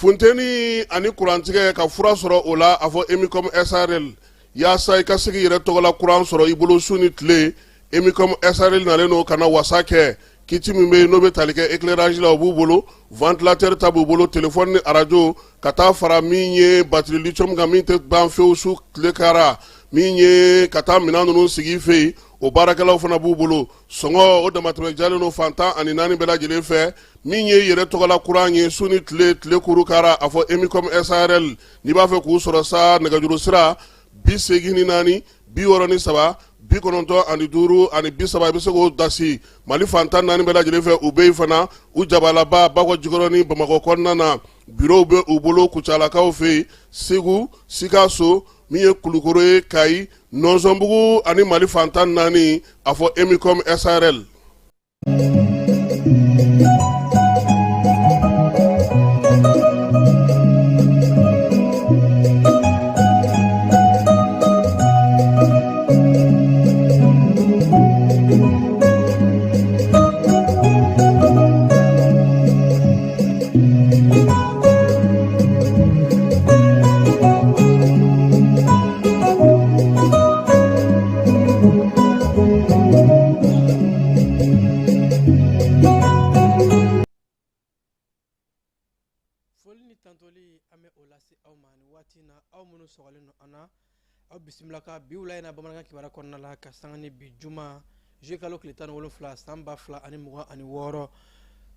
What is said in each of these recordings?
Funteni ani kurantigɛ ka fura sɔrɔ o la a fɔ Emicom SARL yaasa I ka se k'i yɛrɛ tɔgɔla kuran sɔrɔ I bolo su ni tile Emicom SARL nalen no kana wasa kɛ kiti min bɛ n'o bɛ tali kɛ éclairage la o b'u bolo ventilateur ta b'u bolo téléphone ni radio ka taa fara min ye batterie lithium kan min tɛ ban fewu su tile kara min ye ka taa minɛn ninnu sigi fɛ yen o baarakɛlaw fana b'u bolo sɔngɔ o damatɛmɛ jalen no fantan ani naani bɛɛ lajɛlen fɛ min ye yɛrɛ tɔgɔla kuran ye su ni tile kuru kara a fɔ Emicom SARL n'i b'a fɛ k'u sɔrɔ sa nɛgɛjuru sira 84 63 95 ani 30 I bɛ se k'o dasi Mali fantan naani bɛɛ lajɛlen fɛ u bɛ yen fana u jabalaba Bakɔ Jikɔrɔni ni Bamakɔ kɔnɔna na bureau bɛ u bolo Kucalakaw fɛ yen Segu Sikaso min ye Kulukoro ye Kayi Nɔnsɔnbugu ani Mali fantan naani a fɔ Emicom SARL. Bisimila ka biwula ina bamanankan kibara kɔnɔna la ka sanga ni bi juma juillet kalo tile 17 san 2026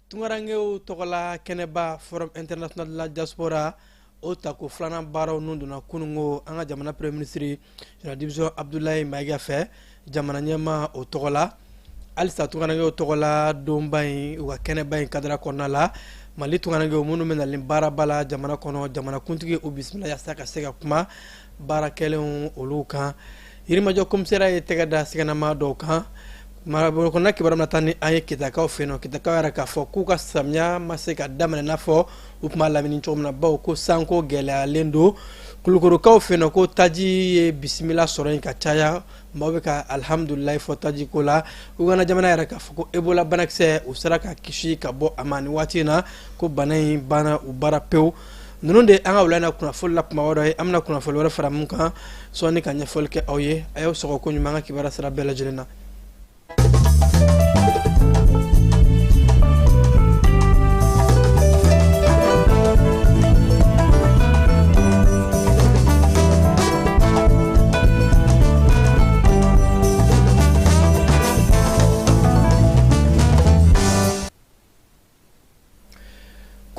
tungarangew tɔgɔla kɛnɛba forum international de la diaspora o tako filanan baaraw nun donna kunungo an ka jamana premier ministre général division Abdoulaye Maiga fɛ jamana ɲɛma o tɔgɔla halisa tungarangew tɔgɔla donba in u ka kɛnɛba in kadira kɔnɔna la Mali tungarangew minnu bɛ nalen baaraba la jamana kɔnɔ jamana kuntigi o bisimila yasa ka se ka kuma baarakɛlenw olu kan Yirimajɔ komisariya ye tɛgɛ da sɛgɛnnama dɔw kan marabolo kɔnɔna kibaruya min na taa ni an ye kitakaw fɛ yen nɔ kitakaw yɛrɛ k'a fɔ k'u ka samiya ma se ka daminɛ n'a fɔ u tun b'a lamini cogo min na bawo ko sanko gɛlɛyalen don Kulukorokaw fɛ yen nɔ ko taji ye bisimila sɔrɔ yen ka caya maaw bɛ ka alhamdulilayi fɔ taji ko la Uganda jamana yɛrɛ k'a fɔ ko Ebola banakisɛ u sera ka kisi ka bɔ a ma nin waati in na ko bana in banna u bara pewu ninnu de an ka wula in na kunnafoni la kuma wɛrɛ ye an bɛna kunnafoni wɛrɛ fara mun kan sɔnni ka ɲɛfɔli kɛ aw ye a y'aw sɔgɔ ko ɲuman an ka kibaruya sira bɛɛ lajɛlen na.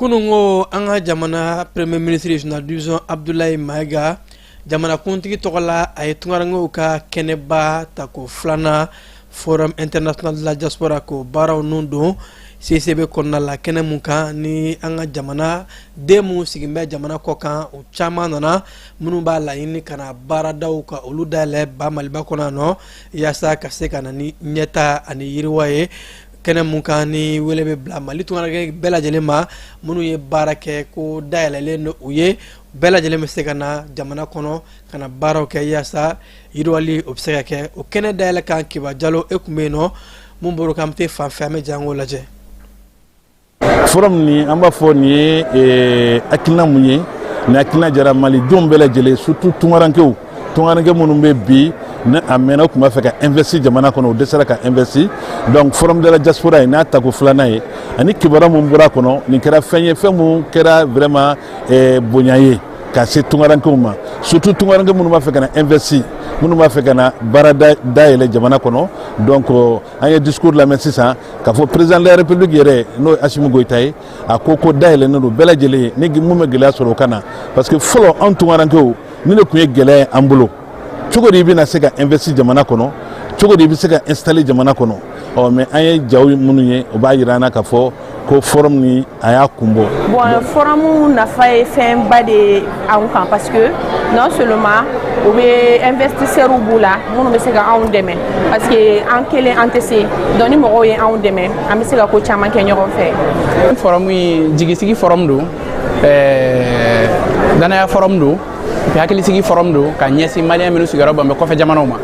Kunungo an ka jamana premier ministre général division Abdoulaye Maiga jamana kuntigi tɔgɔla a ye tungarangew ka kɛnɛba tako filanan forum international de la diaspora ko baaraw nun don CCB kɔnɔna la kɛnɛ mun kan ni an ka jamana den mun sigin bɛ jamana kɔ kan u caman nana minnu b'a laɲini ka na baaradaw ka olu dayɛlɛ ba Maliba kɔnɔ yan nɔ yaasa ka se ka na ni ɲɛta ani yiriwa ye kɛnɛ mun kan ni wele bɛ bila Mali tungarange bɛɛ lajɛlen ma minnu ye baara kɛ ko dayɛlɛlen don u ye bɛɛ lajɛlen bɛ se ka na jamana kɔnɔ ka na baaraw kɛ yaasa yiriwali o bɛ se ka kɛ o kɛnɛ dayɛlɛ kan Kiba Jalo e kun bɛ yen nɔ mun bolo k'an bɛ taa fan fɛ an bɛ jango lajɛ. Forum ni an b'a fɔ nin ye hakilina mun ye ni hakilina jara malidenw bɛɛ lajɛlen surtout tungarankew minnu bɛ bi ne a mɛnna u tun b'a fɛ ka investir jamana kɔnɔ u dɛsɛra ka investir donc forum de la diaspora ye n'a tako filanan ye ani kibaruya mun bɔra a kɔnɔ nin kɛra fɛn ye fɛn mun kɛra vraiment bonya ye ka se tungarankew ma surtout tungaranke minnu b'a fɛ ka na investi minnu b'a fɛ ka na baara dayɛlɛ jamana kɔnɔ donc an ye discours lamɛn sisan k'a fɔ président de la république yɛrɛ n'o ye Assimi Goïta ye a ko dayɛlɛnnen don bɛɛ lajɛlen ye ni mun bɛ gɛlɛya sɔrɔ o ka na parce que fɔlɔ anw tungarankew ni de tun ye gɛlɛya ye an bolo cogo di i bɛna se ka investi jamana kɔnɔ cogo di i bɛ se ka installer jamana kɔnɔ mais an ye jaw minnu ye o b'a jira an na k'a fɔ ko forum ni a y'a kun bɔ. Bon forum nafa ye fɛnba de anw kan parce que non seulement u bɛ investisseurs b'u la minnu bɛ se ka anw dɛmɛ parce que an kelen an tɛ se donc ni mɔgɔw ye anw dɛmɛ an bɛ se ka ko caman kɛ ɲɔgɔn fɛ. Forum yi jigisigi forum don danaya forum don hakilisigi forum don ka ɲɛsin maliyɛn minnu sigiyɔrɔ bɛn bɛ kɔfɛ jamanaw ma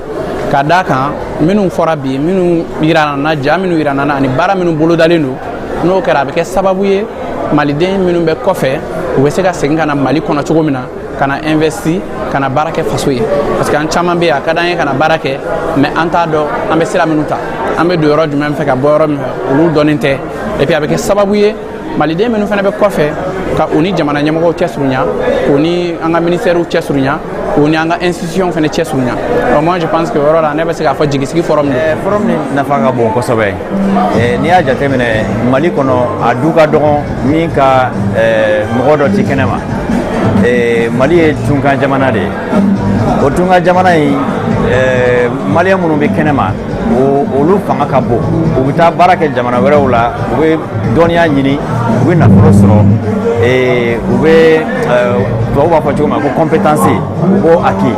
ka d'a kan minnu fɔra bi minnu yirana ja minnu yirana ani baara minnu bolodalen don n'o kɛra a bɛ kɛ sababu ye maliden minnu bɛ kɔfɛ u bɛ se ka segin ka na Mali kɔnɔ cogo min na ka na investi ka na baara kɛ faso ye parce que an caman bɛ yen a ka d'an ye ka na baara kɛ mais an t'a dɔn an bɛ sira minnu ta an bɛ don yɔrɔ jumɛn fɛ ka bɔ yɔrɔ min fɛ olu dɔnnen tɛ et puis a bɛ kɛ sababu ye maliden minnu fana bɛ kɔfɛ ka u ni jamana ɲɛmɔgɔw cɛsurunya u ni an ka ministères cɛsurunya u ni an ka institution fana cɛsurunya donc moi je pense que yɔrɔ la ne bɛ se k'a fɔ jigisigi forum forum ni nafa ka bon kosɛbɛ n'i y'a jateminɛ Mali kɔnɔ a du ka dɔgɔn min ka mɔgɔ dɔ ti kɛnɛ ma Mali ye tunkan jamana de ye o tunkan jamana in maliyɛn minnu bɛ kɛnɛ ma olu fanga ka bon u bɛ taa baara kɛ jamana wɛrɛw la u bɛ dɔnniya ɲini u bɛ nafolo sɔrɔ u bɛ tubabu b'a fɔ cogo min na ko compétence u b'o acquis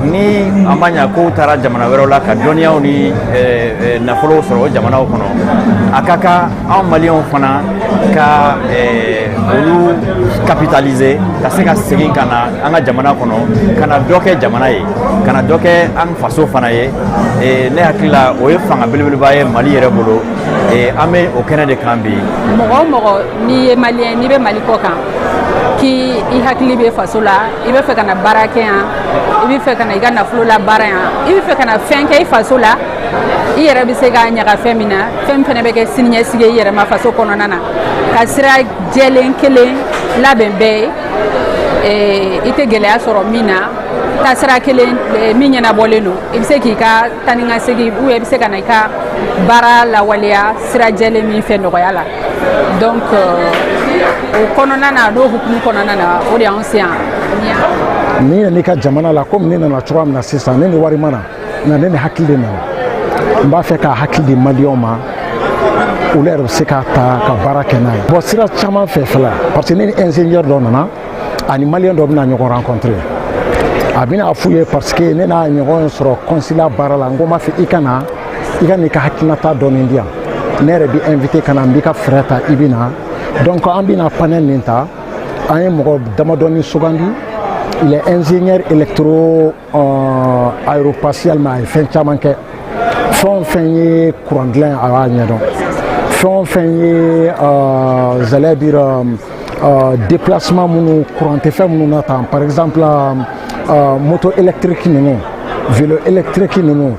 ni a ma ɲa k'u taara jamana wɛrɛw la ka dɔnniyaw ni nafolow sɔrɔ o jamanaw kɔnɔ a ka kan anw maliyɛnw fana ka olu capitaliser ka se ka segin ka na an ka jamana kɔnɔ ka na dɔ kɛ jamana ye ka na dɔ kɛ an faso fana ye ne hakili la o ye fanga belebeleba ye Mali yɛrɛ bolo an bɛ o kɛnɛ de kan bi. Mɔgɔ o mɔgɔ n'i ye maliyɛn n'i bɛ Mali kɔ kan k'i hakili bɛ faso la i bɛ fɛ ka na baara kɛ yan i bɛ fɛ ka na i ka nafolo la baara yan i bɛ fɛ ka na fɛn kɛ i faso la i yɛrɛ bɛ se k'a ɲaga fɛn min na fɛn fɛnɛ bɛ kɛ siniɲɛsigi i yɛrɛ ma faso kɔnɔna na ka sira jɛlen kelen labɛn bɛɛ ye i tɛ gɛlɛya sɔrɔ min na taasira kelen min ɲɛnabɔlen don i bɛ se k'i ka tani ka segin ou bien i bɛ se ka na i ka baara lawaleya sira jɛlen min fɛ nɔgɔya la donc o kɔnɔna na n'o hukumu kɔnɔna na o de y'anw se yan. Ni ye ne ka jamana la komi ne nana cogoya min na sisan ne ni wari ma na ne ni hakili de nana n b'a fɛ ka hakili di maliyɛnw ma olu yɛrɛ bɛ se ka ta ka baara kɛ n'a ye bon sira caman fɛ fɛla parce que ne ni ingénieur dɔ nana ani maliyɛn dɔ bɛna ɲɔgɔn rencontrer a bɛna f'u ye parce que ne n'a ɲɔgɔn sɔrɔ consulat baara la n ko n b'a fɛ i ka n'i ka hakilinata dɔɔni di yan ne yɛrɛ bɛ invité ka na n b'i ka fɛɛrɛ ta i bɛ na donc an bɛna panel nin ta an ye mɔgɔ damadɔni sugandi il est ingénieur électro aérospatial mais a ye fɛn caman kɛ fɛn o fɛn ye courant dilan a b'a ɲɛdɔn fɛn o fɛn ye j'allais dire déplacement minnu courant tɛ fɛn minnu na tan par exemple moto électrique ninnu vélo électrique ninnu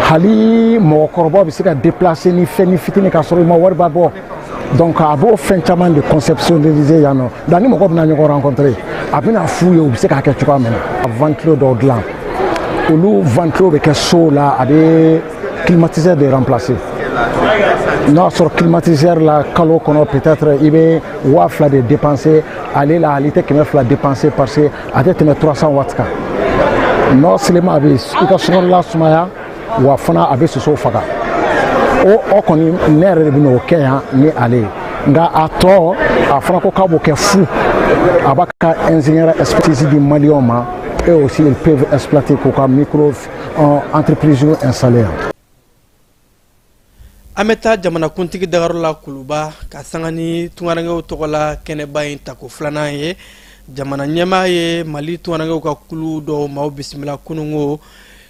hali mɔgɔkɔrɔbaw bɛ se ka déplacer ni fɛn ni fitini ka sɔrɔ i ma wari b'a bɔ donc a b'o fɛn caman de conceptionnaliser yan nɔ donc ni mɔgɔ bɛna ɲɔgɔn rencontrer a bɛna f'u ye u bɛ se k'a kɛ cogoya min na ventilo dɔw dilan olu ventilo bɛ kɛ so la a bɛ climatiseur de remplacer n'a sɔrɔ climatiseur la kalo kɔnɔ peut-être i bɛ 2000 de dépenser ale la ale tɛ 200 dépenser parce que a tɛ tɛmɛ 300 watts kan non seulement a bɛ i ka sokɔnɔ lasumaya wa fana a bɛ sosow faga o kɔni ne yɛrɛ de bɛ n'o kɛ yan ni ale ye nka a tɔ a fana ko k'a b'o kɛ fu a b'a ka ingénieur expertise di maliyɛnw ma et aussi ils peuvent exploiter k'u ka micro entreprise installer yan. An bɛ taa jamanakuntigi dagayɔrɔ la Kuluba ka sanga ni tungarankew tɔgɔ la kɛnɛba in tako filanan ye jamana ɲɛmaa ye Mali tungarankew ka kulu dɔw maaw bisimila kunungo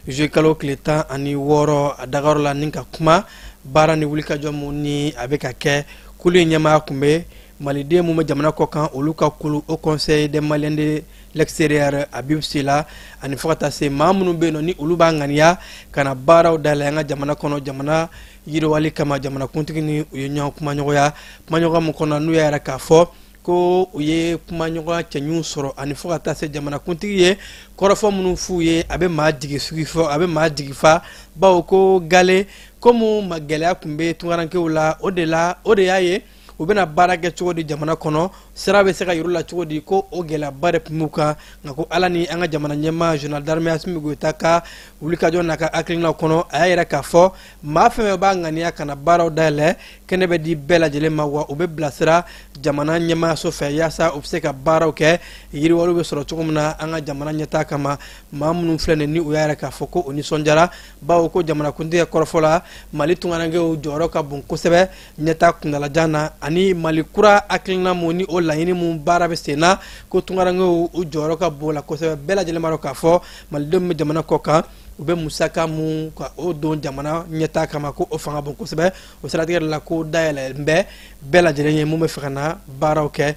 juillet kalo tile 16 a dagayɔrɔ la ni ka kuma baara ni wulikajɔ mun ni a bɛ ka kɛ kulu in ɲɛmaa kun bɛ maliden mun bɛ jamana kɔ kan olu ka kulu au conseil des maliens de l'extérieur Habib Sila ani fo ka taa se maa minnu bɛ yen nɔ ni olu b'a ŋaniya ka na baaraw dayɛlɛ an ka jamana kɔnɔ jamana yiriwali kama jamanakuntigi ni u ye ɲɔgɔn kumaɲɔgɔnya mun kɔnɔ n'u y'a yɛrɛ k'a fɔ ko u ye kumaɲɔgɔnya cɛɲu sɔrɔ ani fo ka taa se jamanakuntigi ye kɔrɔfɔ minnu f'u ye a bɛ maa jigi sugi fɔ a bɛ maa jigi fa bawo ko gale komu ma gɛlɛya tun bɛ tunkarankew la o de y'a ye u bɛna baara kɛ cogo di jamana kɔnɔ sira bɛ se ka yiru la cogo di ko o gɛlɛyaba de tun b'u kan nka ko ala ni an ka jamana ɲɛmaa général d'armée Assimi Goïta ka wulikajɔ n'a ka hakilinaw kɔnɔ a y'a yɛrɛ k'a fɔ maa fɛn fɛn b'a ŋaniya ka na baaraw dayɛlɛ kɛnɛ bɛ di bɛɛ lajɛlen ma wa u bɛ bilasira jamana ɲɛmaayaso fɛ yaasa u bɛ se ka baaraw kɛ yiriwaliw bɛ sɔrɔ cogo min na an ka jamana ɲɛtaa kama maa minnu filɛ nin ni u y'a yɛrɛ k'a fɔ ko o nisɔndiyara bawo ko jamanakuntigi kɔrɔfɔ la mali tunkarankew jɔyɔrɔ ka bon kosɛbɛ ɲɛtaa kuntalajan na ani mali kura hakilina mun ni o laɲini mun baara bɛ sen na ko tunkarankew u jɔyɔrɔ ka bon la kosɛbɛ bɛɛ lajɛlen b'a dɔn k'a fɔ malidenw bɛ jamana kɔ kan u bɛ musaka mun ka o don jamana ɲɛtaa kama ko o fanga bon kosɛbɛ o siratigɛ de la ko dayɛlɛ bɛ bɛɛ lajɛlen ye mun bɛ fɛ ka na baaraw kɛ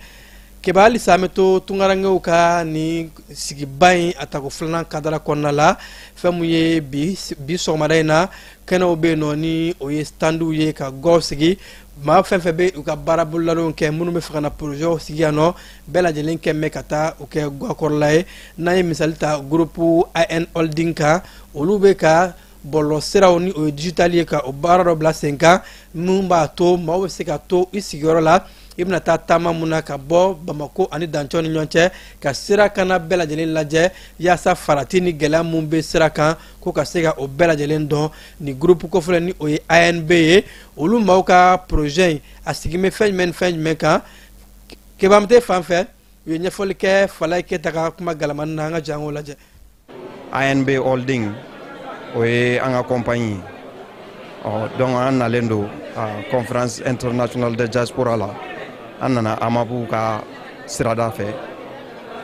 keba halisa an bɛ to tunkarankew ka ni sigiba in a tako filanan kadara kɔnɔna la fɛn mun ye bi sɔgɔmada in na kɛnɛw bɛ yen nɔ ni o ye standuw ye ka gɔw sigi maa fɛn fɛn bɛ u ka baara bololalenw kɛ minnu bɛ fɛ ka na projetw sigi yan nɔ bɛɛ lajɛlen kɛ mɛn ka taa u kɛ gakɔrɔla ye n'an ye misali ta groupe AN Holding kan olu bɛ ka bɔlɔ siraw ni o ye digital ye ka o baara dɔ bila sen kan mun b'a to maaw bɛ se ka to i sigiyɔrɔ la i bɛna taa taama mun na ka bɔ Bamako ani Dancɔ ni ɲɔgɔn cɛ ka sira kana bɛɛ lajɛlen lajɛ yaasa farati ni gɛlɛya mun bɛ sira kan ko ka se ka o bɛɛ lajɛlen dɔn ni groupe kɔfɛla ni o ye ANB ye olu maaw ka projet in a sigi bɛ fɛn jumɛn ni fɛn jumɛn kan kebamte fan fɛ u ye ɲɛfɔli kɛ Falaye Keyita ka kuma galamani na an ka jango lajɛ. ANB Holding o ye an ka compagnie donc an nalen don conférence internationale de diaspora la an nana amabu ka sirada fɛ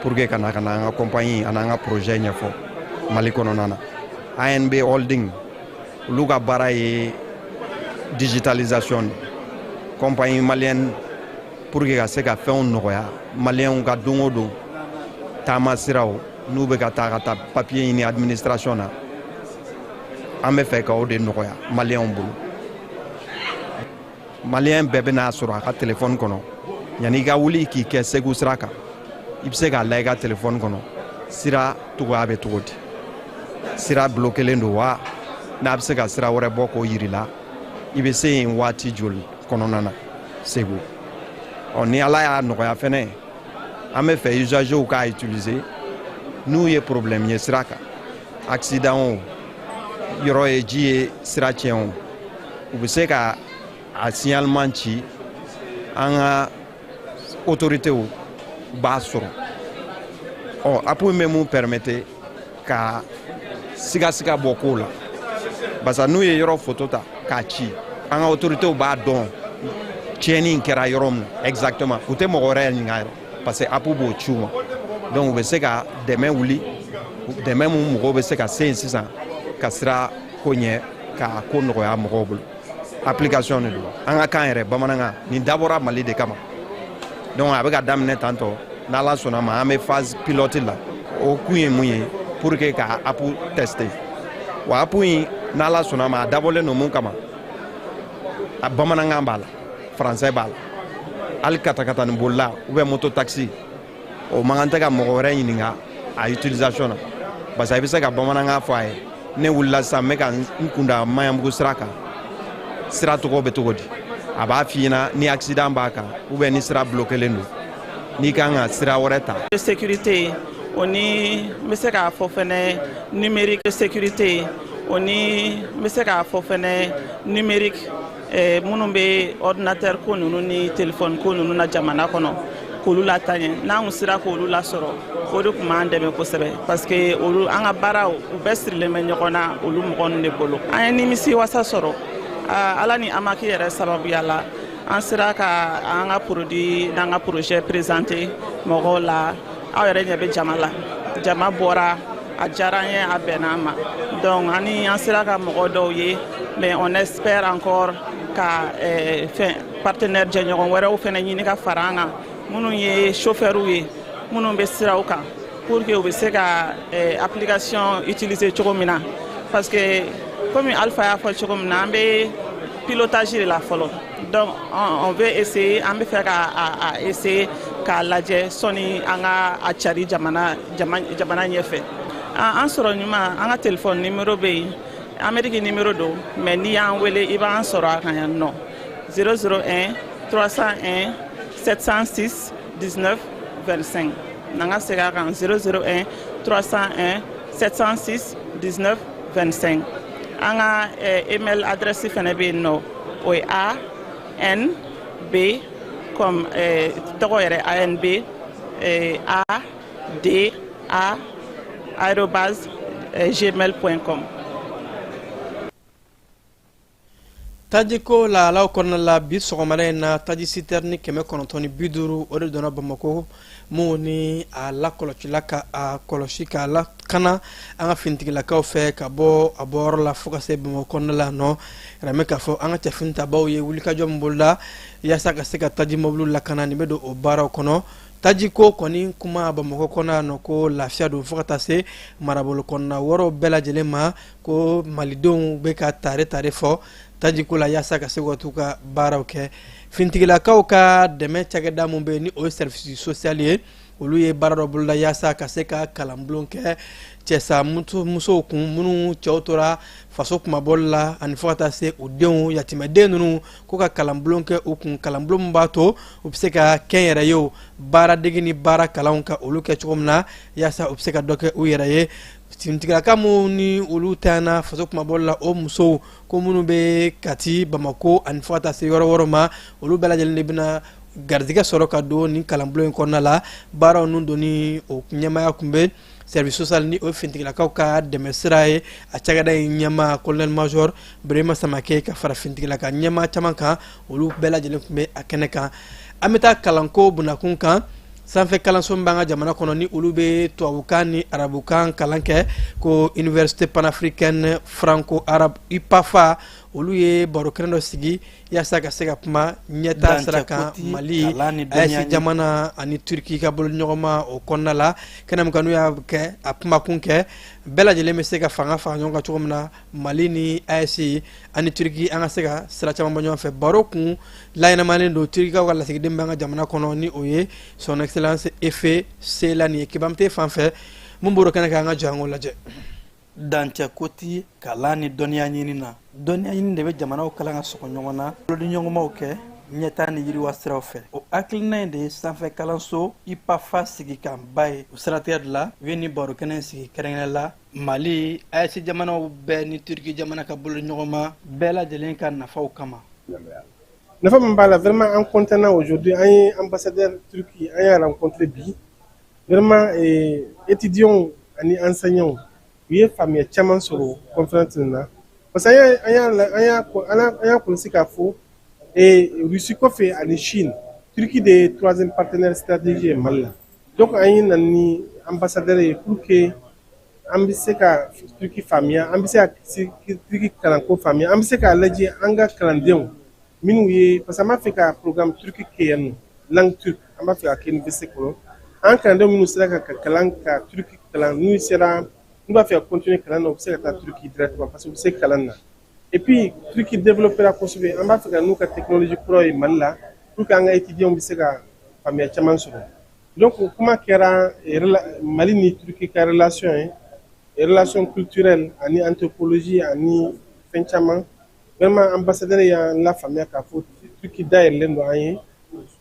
pour que kana an ka compagnie ani an ka projet ɲɛfɔ Mali kɔnɔna na. ANB Holding olu ka baara ye digitalisation compagnie malienne pour que ka se ka fɛnw nɔgɔya maliyɛnw ka don o don taama siraw n'u bɛ ka taa papier ɲini administration na an bɛ fɛ ka o de nɔgɔya maliyɛnw bolo. maliyɛn bɛɛ bɛna sɔrɔ a ka téléphone kɔnɔ yanni i ka wuli k'i kɛ segu sira kan i bɛ se k'a layɛ i ka téléphone kɔnɔ sira togoya bɛ cogo di sira bloquelen don wa n'a bɛ se ka sira wɛrɛ bɔ k'o yiri la i bɛ se yen waati joli kɔnɔna na segu ni ala y'a nɔgɔya fɛnɛ an bɛ fɛ usagers k'a utiliser n'u ye problème ye sira kan accident o yɔrɔ ye ji ye sira tiɲɛ o u bɛ se ka a signalement ci an ka autorités b'a sɔrɔ appui bɛ mun permettre ka siga bɔ kow la parce que n'u ye yɔrɔ photo ta k'a ci an ka autorités b'a dɔn tiɲɛni in kɛra yɔrɔ min na exactement u tɛ mɔgɔ wɛrɛ ɲininka yɛrɛ parce que appui b'o ci u ma donc u bɛ se ka dɛmɛ wuli dɛmɛ mun mɔgɔw bɛ se ka se yen sisan ka sira ko ɲɛ ka ko nɔgɔya mɔgɔw bolo. application de don an ka kan yɛrɛ bamanankan nin dabɔra Mali de kama donc a bɛ ka daminɛ tantɔ n'Ala sɔnna ma an bɛ phase pilote la o kun ye mun ye pour que ka appui tester wa appui in n'Ala sɔnna ma a dabɔlen don mun kama a bamanankan b'a la français b'a la hali katakatani bolila ou bien moto taxi o man kan tɛ ka mɔgɔ wɛrɛ ɲininka a utilisation na parce que i bɛ se ka bamanankan fɔ a ye ne wulila sisan n bɛ ka n kunda Maɲanbugu sira kan sira tɔgɔ bɛ cogo di a b'a f'i ɲɛna ni accident b'a kan ou bien ni sira bloquelen don n'i kan ka sira wɛrɛ ta. sécurité o ni n bɛ se k'a fɔ fɛnɛ numérique sécurité o ni n bɛ se k'a fɔ fɛnɛ numérique minnu bɛ ordinateur ko ninnu ni téléphone ko ninnu na jamana kɔnɔ k'olu lataaɲɛ n'an kun sera k'olu lasɔrɔ o de tun b'an dɛmɛ kosɛbɛ parce que olu an ka baaraw u bɛɛ sirilen bɛ ɲɔgɔn na olu mɔgɔ ninnu de bolo. an ye nimisi wasa sɔrɔ ala ni amaki yɛrɛ sababuya la an sera ka an ka produit n'an ka projet présenter mɔgɔw la aw yɛrɛ ɲɛ bɛ jama la jama bɔra a diyara an ye a bɛnna an ma donc ani an sera ka mɔgɔ dɔw ye mais on espère encore ka partenaire jɛɲɔgɔn wɛrɛw fɛnɛ ɲini ka fara an kan minnu ye chauffeurs ye minnu bɛ siraw kan pour que u bɛ se ka application utiliser cogo min na parce que comme Alpha y'a fɔ cogo min na an bɛ pilotage de la fɔlɔ donc on veut essayer an bɛ fɛ ka essayer k'a lajɛ sɔni an ka a cari jamana ɲɛfɛ. An sɔrɔ ɲuman an ka téléphone numéro bɛ yen Amérique numéro don mais n'i y'an wele i b'an sɔrɔ a kan yan nɔ 001 301 706 19 25 n'an ka segin a kan 001 301 706 19 25 an ka email adresse fana bɛ yen nɔ o ye ANB comme tɔgɔ yɛrɛ ANB ADA@gmail.com. taji ko laalaw kɔnɔna la bi sɔgɔmada in na taji citerne 950 o de donna Bamako mun ni a lakɔlɔsila ka a kɔlɔsi k'a lakana an ka finitigilakaw fɛ ka bɔ a bɔyɔrɔ la fo ka se Bamako kɔnɔna la nɔ yɛrɛmɛ k'a fɔ an ka cɛfinitabaw ye wulikajɔ min boloda yaasa ka se ka taji mɔbiliw lakana nin bɛ don o baaraw kɔnɔ. taji ko kɔni kuma Bamako kɔnɔ nɔ ko lafiya don fo ka taa se marabolo kɔnɔna wɔɔrɔw bɛɛ lajɛlen ma ko malidenw bɛ ka tare fɔ taji ko la yaasa ka se ka t'u ka baaraw kɛ. Finitigilakaw ka dɛmɛ cakɛda mun bɛ ni o ye service social ye olu ye baara dɔ boloda yaasa ka se ka kalanbulon kɛ cɛsa musow kun minnu cɛw tora faso kumabɔli la ani fo ka taa se u denw yatimɛden ninnu ko ka kalanbulon kɛ u kun kalanbulon min b'a to u bɛ se ka kɛn yɛrɛ ye o baaradege ni baara kalanw ka olu kɛ cogo min na yaasa u bɛ se ka dɔ kɛ u yɛrɛ ye. Finitigilaka mun ni olu tana faso kumabɔli la o musow ko minnu bɛ Kati Bamako ani fo ka taa se yɔrɔ wɛrɛw ma olu bɛɛ lajɛlen de bɛna garizigɛ sɔrɔ ka don ni kalanbulon in kɔnɔna la baaraw nun don ni o ɲɛmaya kun bɛ service social ni o finitigilakaw ka dɛmɛ sira ye a cakɛda in ɲɛma colonel major Birima Samake ka fara finitigilaka ɲɛma caman kan olu bɛɛ lajɛlen kun bɛ a kɛnɛ kan. An bɛ taa kalanko bunakun kan sanfɛ kalanso min b'an ka jamana kɔnɔ ni olu bɛ tubabukan ni arabukan kalan kɛ ko Université panafricaine franco-arabe UPAFA olu ye baro kɛnɛ dɔ sigi yaasa ka se ka kuma ɲɛta sira kan Mali AES jamana ani Turki ka bolo ɲɔgɔnma o kɔnɔna la kɛnɛ min kan n'u y'a kɛ a kumakun kɛ bɛɛ lajɛlen bɛ se ka fanga fara ɲɔgɔn kan cogo min na Mali ni AES ani Turki an ka se ka sira caman bɔ ɲɔgɔn fɛ. Baro kun layɛlɛmalen don Turkikaw ka lasigiden b'an ka jamana kɔnɔ ni o ye son excellence Efe Selani ye kibamte fan fɛ mun b'o kɛnɛ kan an ka jɔ an k'o lajɛ. Dancɛ ko ti kalan ni dɔnniya ɲini na dɔnniya ɲini de bɛ jamanaw kalan ka sɔgɔ ɲɔgɔn na bolodi ɲɔgɔnmaw kɛ ɲɛta ni yiriwa siraw fɛ o hakilina in de ye sanfɛ kalanso UPAFA sigi kan ba ye o siratigɛ de la u ye ni baro kɛnɛ sigi kɛrɛnkɛrɛn la Mali AES jamanaw bɛɛ ni Turki jamana ka bolo ɲɔgɔnma bɛɛ lajɛlen ka nafaw kama. Nafa min b'a la vraiment an content aujourd'hui an ye ambassadeur Turki an y'a rencontré bi vraiment étudiants ani enseignants u ye faamuya caman sɔrɔ conférence na parce que an y'a kɔlɔsi k'a fɔ Russie kɔfɛ ani Chine Turki de ye troisième partenaire stratégique ye Mali la donc an ye na ni ambassadeur ye pour que an bɛ se ka Turki faamuya an bɛ se ka Turki kalanko faamuya an bɛ se k'a lajɛ an ka kalandenw minnu ye parce que an b'a fɛ ka programme Turki kɛ yan nɔ langue turque an b'a fɛ ka kɛ université kɔnɔ an kalandenw minnu sera ka kalan ka Turki kalan n'u sera n'u b'a fɛ ka continuer kalan na u bɛ se ka taa Turki directement parce que u bɛ se kalan na et puis Turki développera kosɛbɛ an b'a fɛ ka n'u ka technologie kuraw ye Mali la pour que an ka étudiants bɛ se ka faamuya caman sɔrɔ donc kuma kɛra Mali ni Turki ka relation ye relation culturelle ani anthropologie ani fɛn caman vraiment ambassadeur y'an lafaamuya k'a fɔ Turki dayɛlɛlen don an ye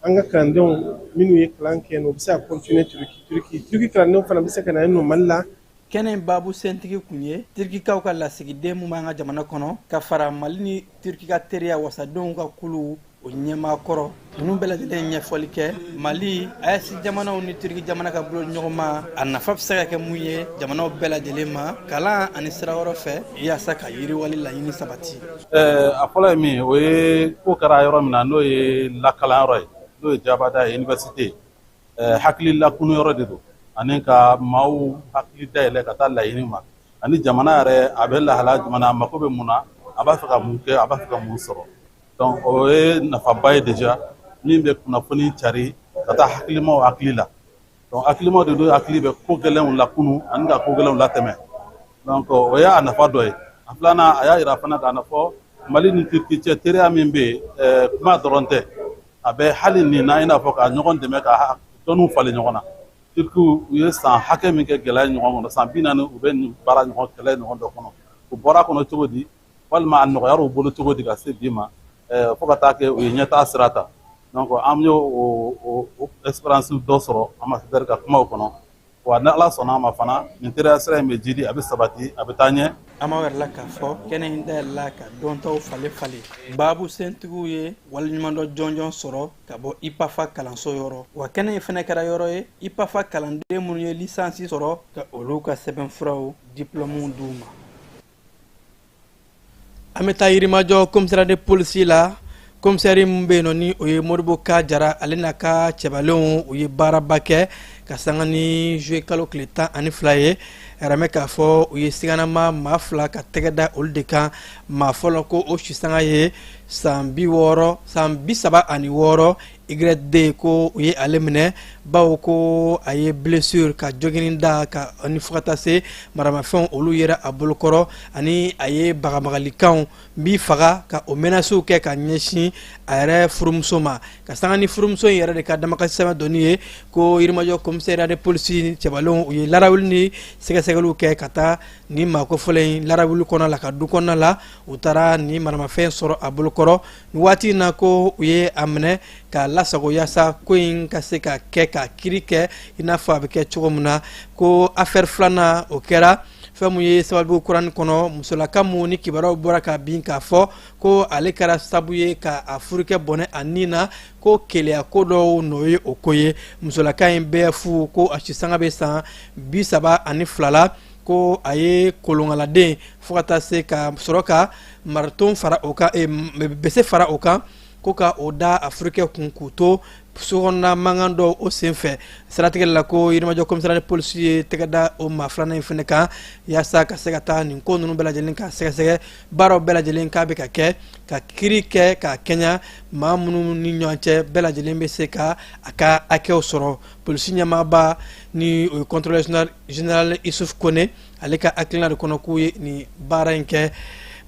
an ka kalandenw minnu ye kalan kɛ u bɛ se ka continuer Turki kalandenw fana bɛ se ka na yen nɔ Mali la. Kɛnɛ in baabu sentigi kun ye Turkikaw ka lasigiden mun b'an ka jamana kɔnɔ ka fara Mali ni Turki ka teriya wasadenw ka kulu o ɲɛmaa kɔrɔ ninnu bɛɛ lajɛlen ɲɛfɔli kɛ Mali AES jamanaw ni Turki jamana ka bolo ɲɔgɔnma a nafa bɛ se ka kɛ mun ye jamanaw bɛɛ lajɛlen ma kalan ani sira wɛrɛ fɛ yaasa ka yiriwali laɲini sabati. A fɔlɔ ye min o ye ko kɛra yɔrɔ min na n'o ye lakalanyɔrɔ ye n'o ye Jabada ye université hakili lakunu yɔrɔ de don ani ka maaw hakili dayɛlɛ ka taa laɲini ma ani jamana yɛrɛ a bɛ lahala jamana a mako bɛ mun na a b'a fɛ ka mun kɛ a b'a fɛ ka mun sɔrɔ donc o ye nafaba ye déjà min bɛ kunnafoni cari ka taa hakilimaw hakili la donc hakilimaw de don hakili bɛ ko gɛlɛnw lakunu ani ka ko gɛlɛnw latɛmɛ donc o y'a nafa dɔ ye a filanan a y'a yira fana k'a fɔ Mali ni Turki cɛ teriya min bɛ yen kuma dɔrɔn tɛ a bɛ hali nin na i n'a fɔ ka ɲɔgɔn dɛmɛ ka dɔnniw falen ɲɔgɔn na surtout u ye san hakɛ min kɛ gɛlɛya ɲɔgɔn kɔnɔ san 40 u bɛ nin baara ɲɔgɔn kɛlɛ ɲɔgɔn dɔ kɔnɔ u bɔra kɔnɔ cogo di walima a nɔgɔyara u bolo cogo di ka se bi ma fo ka taa kɛ u ye ɲɛtaa sira ta donc an y'o o expérience dɔ sɔrɔ ambassadeur ka kumaw kɔnɔ wa ni ala sɔnna a ma fana nin teriya sira in bɛ jidi a bɛ sabati a bɛ taa ɲɛ. an b'a wɛrɛ la k'a fɔ kɛnɛ in dayɛlɛla ka dɔntaw falen falen baabu sentigiw ye waleɲuman dɔ jɔnjɔn sɔrɔ ka bɔ ipafa kalanso yɔrɔ wa kɛnɛ in fɛnɛ kɛra yɔrɔ ye ipafa kalanden minnu ye lisansi sɔrɔ ka olu ka sɛbɛnfuraw diplɔmuw d'u ma. an bɛ taa yirimajɔ komisariya de polisi la komisari min bɛ yen nɔ ni o ye moribo ka jara ale n'a ka cɛbalenw u ye baaraba kɛ ka sanga ni juye kalo tile 12 ye aramɛ k'a fɔ u ye siganama maa 2 ka tɛgɛ da olu de kan maa fɔlɔ ko o sisanga ye san 36 YD ko u ye ale minɛ bawo ko a ye blessure ka joginin da ka ni fo ka taa se maramafɛnw olu yɛrɛ a bolokɔrɔ ani a ye bagabagalikanw bi faga ka o menasiw kɛ ka ɲɛsin a yɛrɛ furumuso ma ka sanga ni furumuso in yɛrɛ de ka damakasi sɛbɛn dɔnni ye ko yirimajɔ komisariya de polisi cɛbalenw u ye larawuli ni sɛgɛsɛgɛliw kɛ ka taa ni maakofɔlɔ in larawuli kɔnɔ la ka du kɔnɔna la u taara ni maramafɛn sɔrɔ a bolokɔrɔ ni waati in na ko u ye a minɛ ka lasago yaasa ko in ka se ka kɛ ka kiri kɛ i n'a fɔ a bɛ kɛ cogo min na ko affaire filanan o kɛra fɛn mun ye sababu kurani kɔnɔ musolaka mun ni kibaruyaw bɔra ka bin k'a fɔ ko ale kɛra sababu ye ka a furukɛ bɔnɛ a nin na ko keleya ko dɔw nɔ ye o ko ye musolaka in bɛɛ fu ko a sisanga bɛ san 32 la ko a ye kolongaladen fo ka taa se ka sɔrɔ ka maraton fara o kan bese fara o kan ko ka o da a furukɛ kun k'u to sokɔnɔna mankan dɔw o senfɛ siratigɛ la ko yirimajɔ komisariya de polisi ye tɛgɛ da o maa filanan in fɛnɛ kan yaasa ka se ka taa nin ko ninnu bɛɛ lajɛlen ka sɛgɛsɛgɛ baaraw bɛɛ lajɛlen k'a bɛ ka kɛ ka kiri kɛ ka kɛɲɛ maa minnu ni ɲɔgɔn cɛ bɛɛ lajɛlen bɛ se ka a ka hakɛw sɔrɔ polisi ɲɛmaaba ni o ye contrôleur général Isuf Kone ale ka hakilina de kɔnɔ k'u ye nin baara in kɛ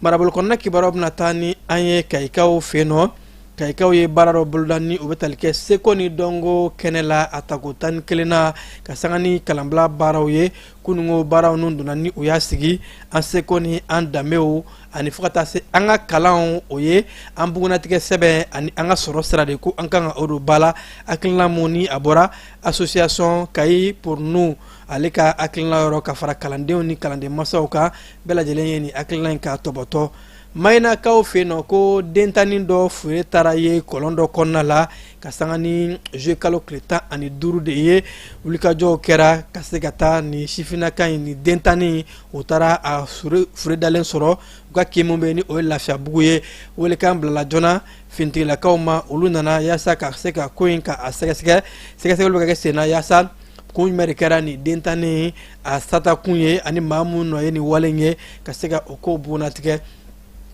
marabolo kɔnɔna kibaruyaw bɛna taa ni an ye kayikaw fɛ yen nɔ kayikaw ye baara dɔ boloda ni o bɛ tali kɛ seko ni dɔnko kɛnɛ la a tako 11 na ka sanga ni kalanbila baaraw ye kunungo baaraw ninnu donna ni u y'a sigi an seko ni an danbew ani fo ka taa se an ka kalanw o ye an bugunatigɛ sɛbɛn ani an ka sɔrɔ sira de ko an kan ka o don ba la hakilina mun ni a bɔra association kayi pour nous ale ka hakilina yɔrɔ ka fara kalandenw ni kalanden masaw kan bɛɛ lajɛlen ye nin hakilina in ka tɔbɔtɔ mayinakaw fɛ yen nɔ ko dentanni dɔ fure taara ye kɔlɔn dɔ kɔnɔna la ka sanga ni juye kalo tile 15 de ye wulikajɔw kɛra ka se ka taa ni sifinaka in ni dentanni o taara a fure dalen sɔrɔ u ka kin min bɛ ni o ye lafiyabugu ye welekan bilala joona finitigilakaw ma olu nana yaasa ka se ka ko in ka a sɛgɛsɛgɛ sɛgɛsɛgɛli bɛ ka kɛ sen na yaasa kun jumɛn de kɛra nin dentanni a sata kun ye ani maa mun nɔ ye nin wale ye ka se ka o ko bugunatigɛ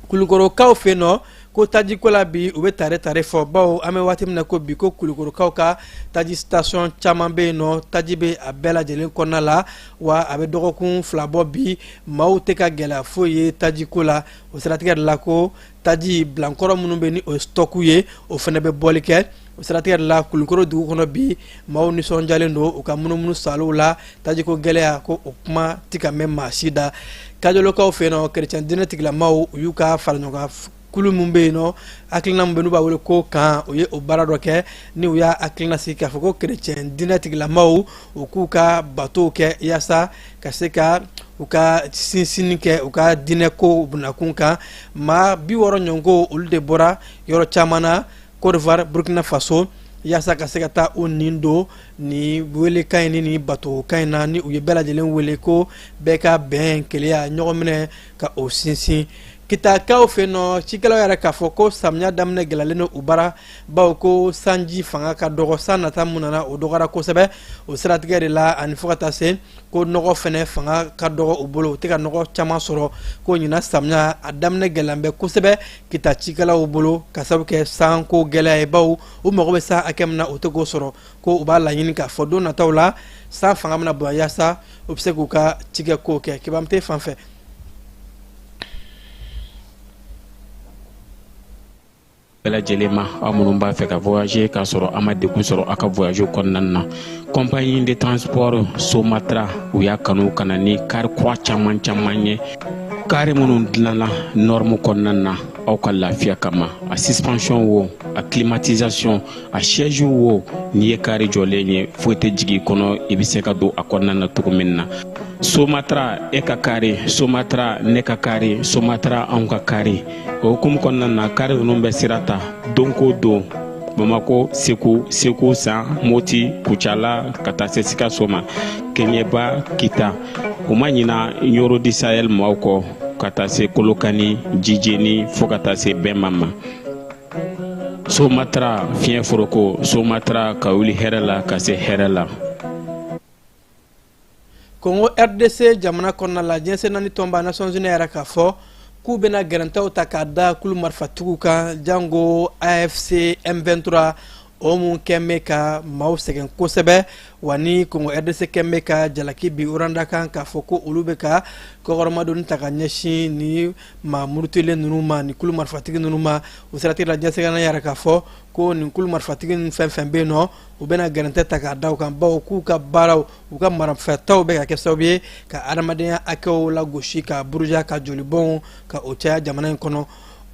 kulukorokaw fɛ yen nɔ ko tajiko la bi u bɛ tare fɔ bawo an bɛ waati min na ko bi ko kulukorokaw ka taji station caman bɛ yen nɔ taji bɛ a bɛɛ lajɛlen kɔnɔna la wa a bɛ dɔgɔkun 2 bɔ bi maaw tɛ ka gɛlɛya foyi ye tajiko la o siratigɛ de la ko taji bilankɔrɔ minnu bɛ ni o ye stɔku ye o fana bɛ bɔli kɛ o siratigɛ de la kulukoro dugu kɔnɔ bi maaw nisɔndiyalen don u ka munumunu saliw la tajiko gɛlɛya ko o kuma tɛ ka mɛn maa si da kajolokaw fɛ yen nɔ kerecɛn dinɛ tigilamaw u y'u ka fara ɲɔgɔn kan kulu min bɛ yen nɔ hakilina min bɛ n'u b'a wele ko kan u ye o baara dɔ kɛ ni u y'a hakilina sigi k'a fɔ ko kerecɛn dinɛ tigilamaw u k'u ka batow kɛ yaasa ka se ka u ka sinsinni kɛ u ka dinɛ ko bunakun kan maa 60 ɲɔgɔnko olu de bɔra yɔrɔ caman na Côte d'Ivoire Burkina Faso yaasa ka se ka taa o nin don ni welekan in ni batokan in na ni u ye bɛɛ lajɛlen wele ko bɛɛ ka bɛn keleya ɲɔgɔn minɛ ka o sinsin kitakaw fɛ nɔ cikɛlaw yɛrɛ k'a fɔ ko samiya daminɛ gɛlɛyalen don u bara bawo ko sanji fanga ka dɔgɔ san nata mun nana o dɔgɔra kosɛbɛ o siratigɛ de la ani fo ka taa se ko nɔgɔ fɛnɛ fanga ka dɔgɔ u bolo u tɛ ka nɔgɔ caman sɔrɔ ko ɲina samiya a daminɛ gɛlɛyan bɛ kosɛbɛ kita cikɛlaw bolo ka sababu kɛ sanko gɛlɛya ye bawo u mago bɛ san hakɛ min na u tɛ k'o sɔrɔ ko u b'a laɲini k'a fɔ don nataw la san fanga bɛna bonya yaasa u bɛ se k'u ka cikɛ kow kɛ kibamute fan fɛ. bɛɛ lajɛlen ma aw minnu b'a fɛ ka voyager k'a sɔrɔ a ma degun sɔrɔ a ka voyage kɔnɔna na. Compagnie de transport Somatra u y'a kanu ka na ni kari kura caman ye kari minnu dilanna norme kɔnɔna na aw ka lafiya kama, a suspension wo, a climatisation, a siège wo, n'i ye kari jɔlen ye foyi tɛ jigin kɔnɔ i bɛ se ka don a kɔnɔna na cogo min na. Somatra e ka kari, Somatra ne ka kari, Somatra anw ka kari. O hukumu kɔnɔna na kari ninnu bɛ sira ta don ko don Bamako, Segu, San, Moti, Kucala, ka taa se Sikaso ma, Keɲeba, Kita. U ma ɲina Yoro di Sahel maaw kɔ ka taa se Kolokani, Jijeni fo ka taa se Bɛnma ma. Somatra fiɲɛ foroko, Somatra ka wuli hɛrɛ la ka se hɛrɛ la. Congo RDC jamana kɔnɔna la jɛnsɛ naani tɔnba Nations Unies yɛrɛ k'a fɔ k'u bɛna gɛrɛntɛw ta k'a da kulu marifatigiw kan jango AFC M23 o mun kɛn bɛ ka maaw sɛgɛn kosɛbɛ wa ni Congo RDC kɛn bɛ ka jalaki bi Uranda kan k'a fɔ ko olu bɛ ka kɔkɔrɔmadonni ta ka ɲɛsin ni maa murutilen ninnu ma ni kulu marifatigi ninnu ma o siratigɛ la jɛnsɛ naani yɛrɛ k'a fɔ ko nin kulu marifatigi ninnu fɛn fɛn bɛ yen nɔ u bɛna gɛrɛntɛ ta k'a da u kan bawo k'u ka baaraw u ka marafɛtaw bɛ ka kɛ sababu ye ka adamadenya hakɛw lagosi ka buruja ka jolibɔnw ka o caya jamana in kɔnɔ.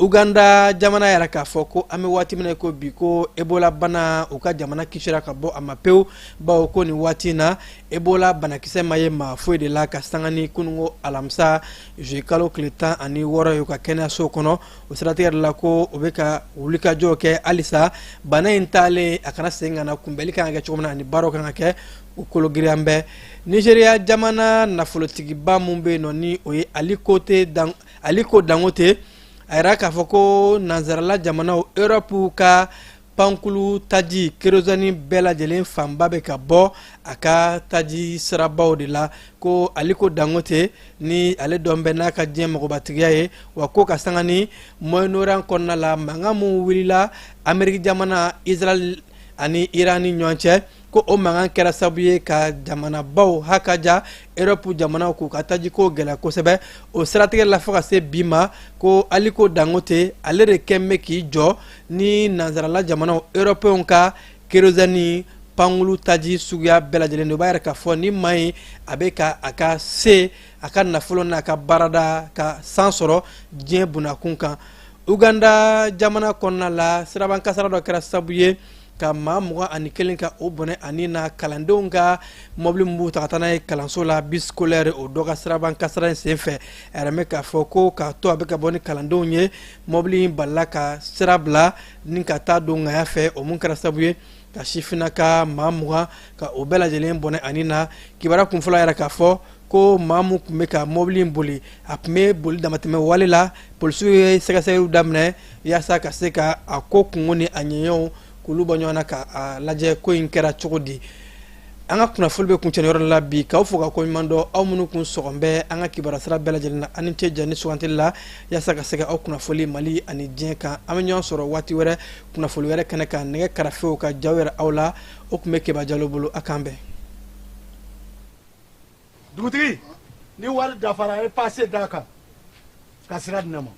Uganda jamana yɛrɛ k'a fɔ ko an bɛ waati min na ko bi ko Ebola bana u ka jamana kisira ka bɔ a ma pewu bawo ko nin waati in na Ebola banakisɛ ma ye maa foyi de la ka sanga ni kunungo alamisa juillet kalo tile 16 ye u ka kɛnɛyaso kɔnɔ o siratigɛ de la ko u bɛ ka wulikajɔw kɛ halisa bana in taalen a kana segin ka na kunbɛli kan ka kɛ cogo min na ani baaraw kan ka kɛ u kologiriyan bɛɛ. Nigeria jamana nafolotigiba mun bɛ yen nɔ ni o ye Aliko Dangote a yɛrɛ k'a fɔ ko nanzarala jamanaw Europe ka pankulu taji kerosene bɛɛ lajɛlen fanba bɛ ka bɔ a ka taji sirabaw de la ko Aliko Dangote ni ale dɔn bɛ n'a ka diɲɛ mɔgɔbatigiya ye wa ko ka sanga ni Moyen-Orient kɔnɔna la mankan mun wulila Ameriki jamana Israel ani Iran ni ɲɔgɔn cɛ ko o mankan kɛra sababu ye ka jamanabaw hakaja Europe jamanaw k'u ka tajiko gɛlɛya kosɛbɛ o siratigɛ la fo ka se bi ma ko Aliko Dangote ale de kɛn bɛ k'i jɔ ni nanzarala jamanaw européenw ka kerosene pankulu taji suguya bɛɛ lajɛlen do b'a yɛrɛ k'a fɔ ni maa in a bɛ ka a ka se a ka nafolo n'a ka baarada ka san sɔrɔ diɲɛ bunakun kan. Uganda jamana kɔnɔna la siraban kasara dɔ kɛra sababu ye ka maa 21 ka o bɔnɛ ani na kalandenw ka mobili mun b'u ta ka taa n'a ye kalanso la bus scolaire o dɔ ka siraban kasara in senfɛ a yɛrɛ mɛ k'a fɔ ko k'a to a bɛ ka bɔ ni kalandenw ye mobili in balila ka sira bila ni ka taa don ŋaya fɛ o mun kɛra sababu ye ka sifina ka maa 20 ka o bɛɛ lajɛlen bɔnɛ ani na kibaruya kunfɔlɔ yɛrɛ k'a fɔ ko maa mun tun bɛ ka mobili in boli a tun bɛ boli damatɛmɛ wale la polisiw ye sɛgɛsɛgɛliw daminɛ yaasa ka se ka a ko kungo ni a ɲɛɲɛw k'olu bɔ ɲɔgɔn na ka lajɛ ko in kɛra cogo di. An ka kunnafoni bɛ kuncɛ yɔrɔ la bi k'aw fo ka ko ɲuman dɔn aw minnu kun sɔgɔn bɛ an ka kibaruya sira bɛɛ lajɛlen na ani cɛ jan ni sugantili la yaasa ka se ka aw kunnafoni Mali ani diɲɛ kan an bɛ ɲɔgɔn sɔrɔ waati wɛrɛ kunnafoni wɛrɛ kɛnɛ kan nɛgɛ karafew ka jaw yɛrɛ aw la o tun bɛ Keba Jalo bolo a kan bɛn. Dugutigi ni wari dafara e passe da kan ka sira di ne ma.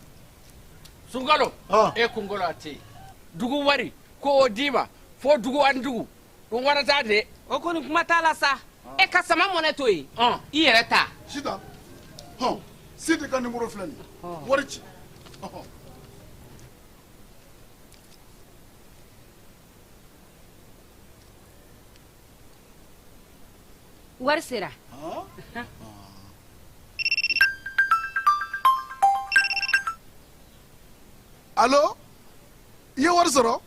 Sunkalo e kunkolo a tɛ dugu wari ko o d'i ma fo dugu ani dugu o wara t'a de. O kɔni kuma t'a la sa e ka sama mɔnɛ to yen i yɛrɛ ta. Sita Sidi ka numéro filɛ nin wari ci. Wari sera. Allo i ye wari sɔrɔ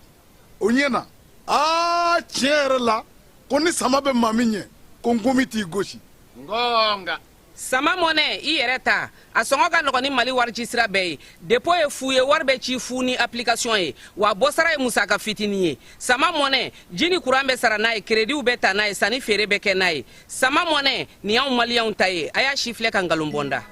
o ɲɛna tiɲɛ yɛrɛ la ko ni sama bɛ maa min ɲɛ ko n komi t'i gosi. Ngonga sama mɔnɛ i yɛrɛ ta a sɔngɔ ka nɔgɔn ni Mali wari ci sira bɛɛ ye dépôt ye fu ye wari bɛ ci fu ni application ye wa bɔsara ye musaka fitinin ye sama mɔnɛ ji ni courant bɛ sara n'a ye crédit bɛ ta n'a ye sanni feere bɛ kɛ n'a ye sama mɔnɛ nin y'anw maliyɛnw ta ye a y'a si filɛ ka nkalon bɔ n da.